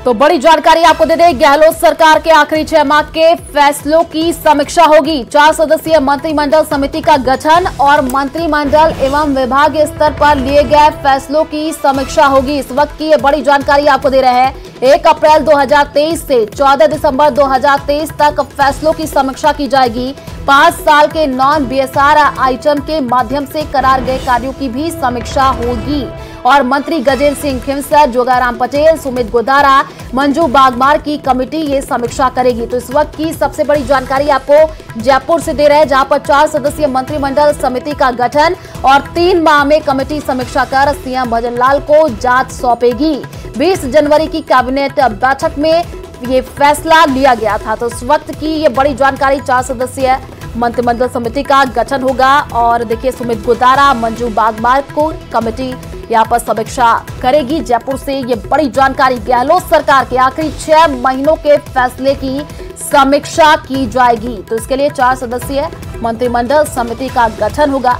तो बड़ी जानकारी आपको दे दें, गहलोत सरकार के आखिरी 6 माह के फैसलों की समीक्षा होगी। 4 सदस्यीय मंत्रिमंडल समिति का गठन और मंत्रिमंडल एवं विभागीय स्तर पर लिए गए फैसलों की समीक्षा होगी। इस वक्त की ये बड़ी जानकारी आपको दे रहे हैं। 1 अप्रैल 2023 से 14 दिसंबर 2023 तक फैसलों की समीक्षा की जाएगी। 5 साल के नॉन बीएसआर आइटम के माध्यम से करार गए कार्यों की भी समीक्षा होगी और मंत्री गजेंद्र सिंह खिंवसर, जोगाराम पटेल, सुमित गोदारा, मंजू बागमार की कमेटी ये समीक्षा करेगी। तो इस वक्त की सबसे बड़ी जानकारी आपको जयपुर से दे रहे हैं, जहां पर 4 सदस्यीय मंत्रिमंडल समिति का गठन और 3 माह में कमेटी समीक्षा कर सीएम भजनलाल को जांच सौंपेगी। 20 जनवरी की कैबिनेट बैठक में ये फैसला लिया गया था। तो इस वक्त की ये बड़ी जानकारी, 4 सदस्यीय मंत्रिमंडल समिति का गठन होगा और देखिए सुमित गोदारा, मंजू बागमार को कमेटी यहाँ पर समीक्षा करेगी। जयपुर से ये बड़ी जानकारी, गहलोत सरकार के आखिरी 6 महीनों के फैसले की समीक्षा की जाएगी। तो इसके लिए 4 सदस्यीय मंत्रिमंडल समिति का गठन होगा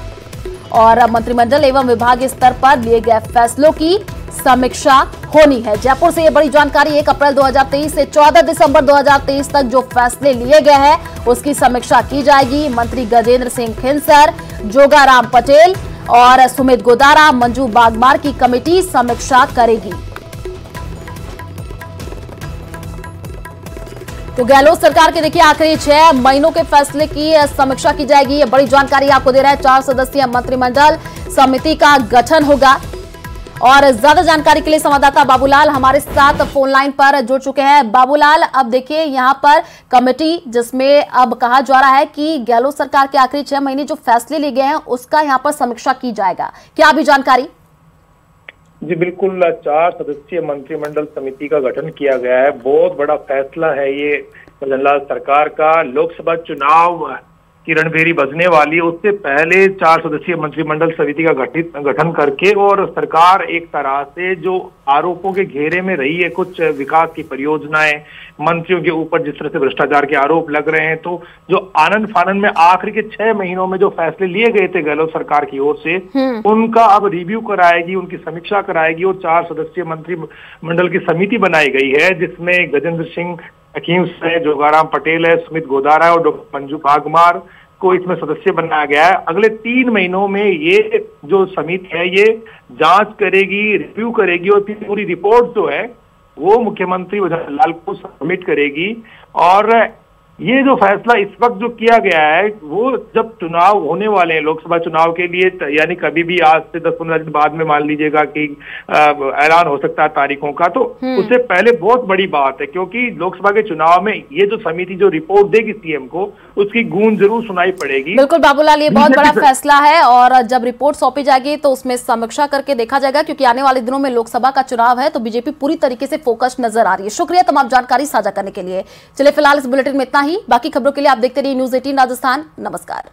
और मंत्रिमंडल एवं विभागीय स्तर पर लिए गए फैसलों की समीक्षा होनी है। जयपुर से ये बड़ी जानकारी, 1 अप्रैल 2023 से 14 दिसंबर 2023 तक जो फैसले लिए गए हैं उसकी समीक्षा की जाएगी। मंत्री गजेंद्र सिंह खिंवसर, जोगाराम पटेल और सुमित गोदारा, मंजू बागमार की कमेटी समीक्षा करेगी। तो गहलोत सरकार के देखिए आखिरी 6 महीनों के फैसले की समीक्षा की जाएगी। ये बड़ी जानकारी आपको दे रहा है। 4 सदस्यीय मंत्रिमंडल समिति का गठन होगा और ज्यादा जानकारी के लिए संवाददाता बाबूलाल हमारे साथ फोन लाइन पर जुड़ चुके हैं। बाबूलाल, अब देखिए यहाँ पर कमेटी जिसमें अब कहा जा रहा है कि गहलोत सरकार के आखिरी 6 महीने जो फैसले लिए गए हैं उसका यहाँ पर समीक्षा की जाएगा, क्या अभी जानकारी? जी बिल्कुल, 4 सदस्यीय मंत्रिमंडल समिति का गठन किया गया है। बहुत बड़ा फैसला है ये भजनलाल सरकार का। लोकसभा चुनाव की रणभेरी बजने वाली, उससे पहले 4 सदस्यीय मंत्रिमंडल समिति का गठन करके और सरकार एक तरह से जो आरोपों के घेरे में रही है, कुछ विकास की परियोजनाएं, मंत्रियों के ऊपर जिस तरह से भ्रष्टाचार के आरोप लग रहे हैं, तो जो आनंद फानन में आखिरी के 6 महीनों में जो फैसले लिए गए थे गहलोत सरकार की ओर से, उनका अब रिव्यू कराएगी, उनकी समीक्षा कराएगी और 4 सदस्यीय मंत्रिमंडल की समिति बनाई गई है जिसमें गजेंद्र सिंह खिंवसर है, जोगाराम पटेल है, सुमित गोदारा है और डॉक्टर मंजू बागमार को इसमें सदस्य बनाया गया है। अगले 3 महीनों में ये जो समिति है ये जांच करेगी, रिव्यू करेगी और फिर पूरी रिपोर्ट जो है वो मुख्यमंत्री भजनलाल को सबमिट करेगी। और ये जो फैसला इस वक्त जो किया गया है वो जब चुनाव होने वाले हैं लोकसभा चुनाव के लिए, यानी कभी भी आज से 10-15 दिन बाद में मान लीजिएगा कि ऐलान हो सकता है तारीखों का, तो उससे पहले बहुत बड़ी बात है क्योंकि लोकसभा के चुनाव में ये जो समिति जो रिपोर्ट देगी सीएम को, उसकी गूंज जरूर सुनाई पड़ेगी। बिल्कुल बाबूलाल, ये बहुत बड़ा फैसला है और जब रिपोर्ट सौंपी जाएगी तो उसमें समीक्षा करके देखा जाएगा क्योंकि आने वाले दिनों में लोकसभा का चुनाव है तो बीजेपी पूरी तरीके से फोकस नजर आ रही है। शुक्रिया तमाम जानकारी साझा करने के लिए। चलिए फिलहाल इस बुलेटिन में इतना ही। बाकी खबरों के लिए आप देखते रहिए न्यूज़ 18 राजस्थान। नमस्कार।